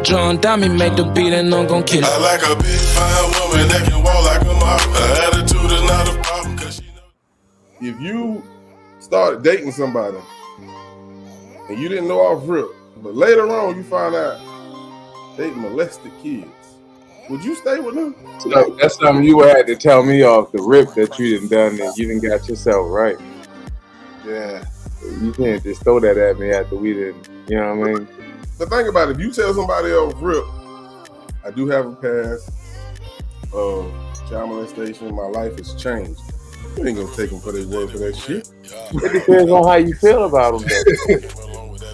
John Diamond make the beat and I'm gon' kill it. I like a big fine woman that can walk like a model. Her attitude is not a problem, cause she know. If you started dating somebody and you didn't know off rip, but later on you find out they molested kids, would you stay with them? So that's something you had to tell me off the rip that you done and you didn't got yourself right. Yeah. You can't just throw that at me after we didn't, you know what I mean? But think about it, if you tell somebody off rip, I do have a past of child molestation, my life has changed. You ain't gonna take them for their word for that shit. It depends on how you feel about them.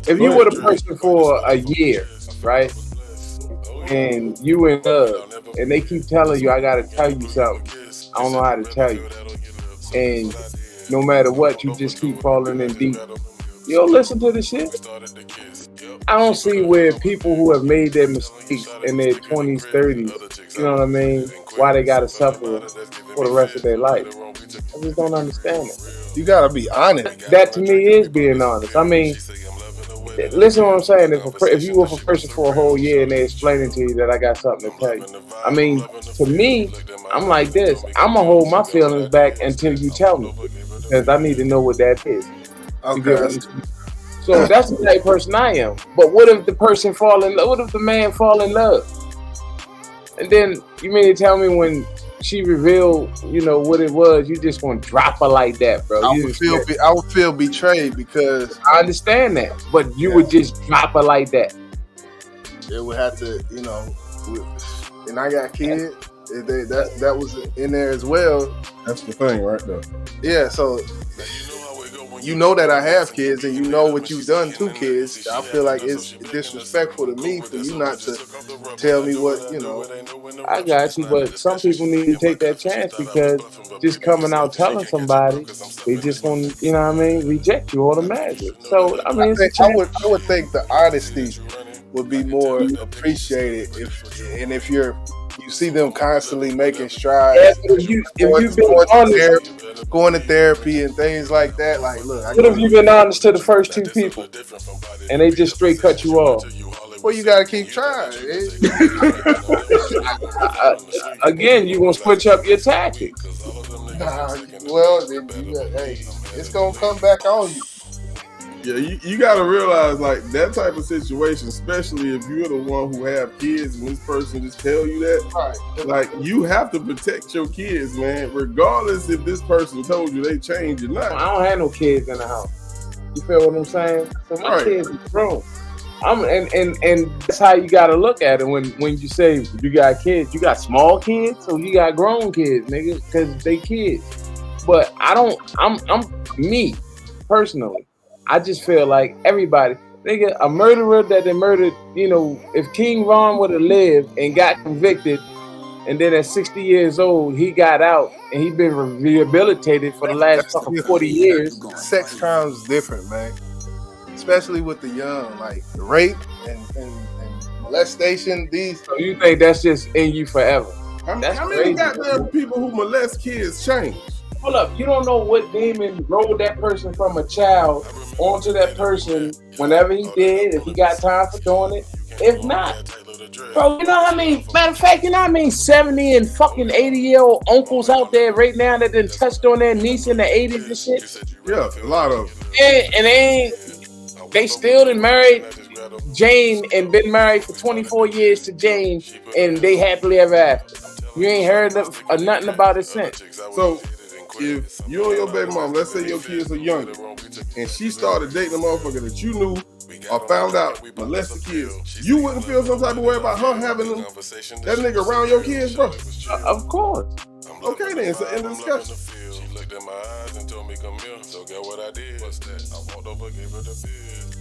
If you were the person for a year, right, and you in love, and they keep telling you, I gotta tell you something, I don't know how to tell you, and no matter what, you just keep falling in deep, you don't listen to the shit. I don't see where people who have made their mistakes in their 20s, 30s, you know what I mean, why they gotta suffer for the rest of their life. I just don't understand it. You gotta be honest. That to me is being honest. I mean, listen to what I'm saying. If you were a person for a whole year and they're explaining to you that I got something to tell you, I mean, to me, I'm like this. I'm gonna hold my feelings back until you tell me, because I need to know what that is. Okay. So that's the type of person I am. But what if the person fall in love? What if the man fall in love? And then you mean to tell me when she revealed, you know, what it was, you just gonna drop her like that, bro? I would feel betrayed because I understand that, but you would just drop her like that. It would have to, you know, and I got kids. That was in there as well. That's the thing, right there. Yeah, so you know that I have kids, and you know what you've done to kids. I feel like it's disrespectful to me for you not to tell me what, you know. I got you, but some people need to take that chance, because just coming out telling somebody, they just want to, you know what I mean, reject you automatically. So I mean, I would think the honesty would be more appreciated if you see them constantly making strides, going to therapy and things like that. Like, look, what if you've been honest to the first two people and they just straight cut you off? Well, you gotta keep trying. Again, you gonna switch up your tactics. Well, then hey, it's gonna come back on you. Yeah, you gotta realize, like, that type of situation, especially if you're the one who have kids and this person just tell you that, right. Like, you have to protect your kids, man, regardless if this person told you they changed or not. I don't have no kids in the house. You feel what I'm saying? So my kids are grown. And that's how you gotta look at it when you say you got kids. You got small kids or you got grown kids, nigga, because they kids. But I'm me personally. I just feel like everybody, nigga, a murderer that they murdered, you know, if King Von would have lived and got convicted, and then at 60 years old, he got out and he been rehabilitated for the last 40 years. Sex crimes is different, man. Especially with the young, like rape and molestation. So you think that's just in you forever? How many goddamn people who molest kids change? Hold up, you don't know what demon rolled that person from a child onto that person whenever he did, if he got time for doing it. If not, bro, you know how many, matter of fact, you know how many 70 and fucking 80-year-old uncles out there right now that done touched on their niece in the 80s and shit? Yeah, a lot of them. And they still done married Jane and been married for 24 years to Jane, and they happily ever after. You ain't heard of nothing about it since. So, if you and your baby mom, let's say your kids are younger, and she started dating a motherfucker that you knew or found out molested kids, you wouldn't feel some type of way about her having that nigga around your kids, bro? Of course. Okay then, so end the discussion. She looked in my eyes and told me come here. So get what I did. What's that? I walked over, gave her the biz.